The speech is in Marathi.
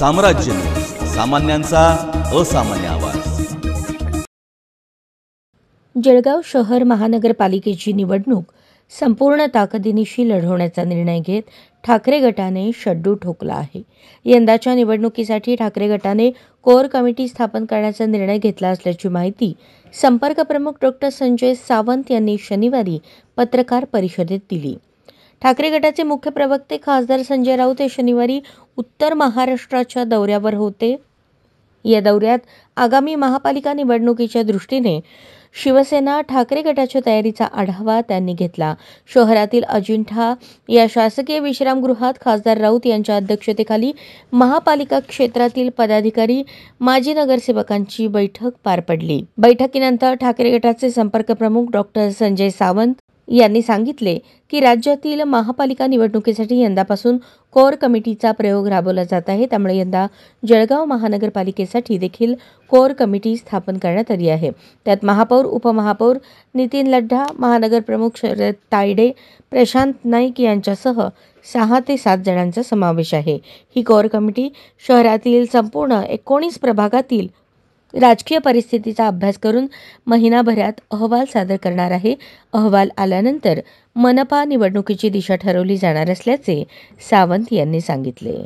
साम्राज्य न्यूज, सामान्यांचा असामान्य आवाज। जळगाव शहर महानगरपालिकेची निवडणूक संपूर्ण ताकदीनिशी लढवण्याचा निर्णय घेत ठाकरे गटाने शड्डू ठोकला आहे। यंदाच्या निवडणुकीसाठी ठाकरे गटाने कोर कमिटी स्थापन करण्याचा निर्णय घेतला असल्याची माहिती संपर्क प्रमुख डॉ. संजय सावंत यांनी शनिवारी पत्रकार परिषदेत दिली। ठाकरे गटाचे मुख्य प्रवक्ते खासदार संजय राऊत हे शनिवारी उत्तर महाराष्ट्राच्या दौऱ्यावर होते। या दौऱ्यात आगामी महापालिका निवडणुकीच्या दृष्टीने शिवसेना ठाकरे गटाच्या तयारीचा आढावा त्यांनी घेतला। शहरातील अजिंठा या शासकीय विश्रामगृहात खासदार राऊत यांच्या अध्यक्षतेखाली महापालिका क्षेत्रातील पदाधिकारी, माजी नगरसेवकांची बैठक पार पडली। बैठकीनंतर ठाकरे गटाचे संपर्क प्रमुख डॉ. संजय सावंत यांनी सांगितले की राज्यातील महापालिका निवडणुकीसाठी यंदापासून कोर कमिटीचा प्रयोग राबवला जात आहे। त्यामुळे यंदा जळगाव महानगरपालिकेसाठी देखील कोर कमिटी स्थापन करण्यात आली आहे। त्यात महापौर, उपमहापौर नितीन लड्ढा, महानगर प्रमुख शरद तायडे, प्रशांत नाईक यांच्यासह 6 ते 7 जणांचा समावेश आहे। ही कोर कमिटी शहरातील संपूर्ण 19 प्रभागातील राजकीय परिस्थितीचा अभ्यास करून महिनाभरात अहवाल सादर करणार आहे। अहवाल आल्यानंतर मनपा निवडणुकीची दिशा ठरवली जाणार असल्याचे सावंत यांनी सांगितले।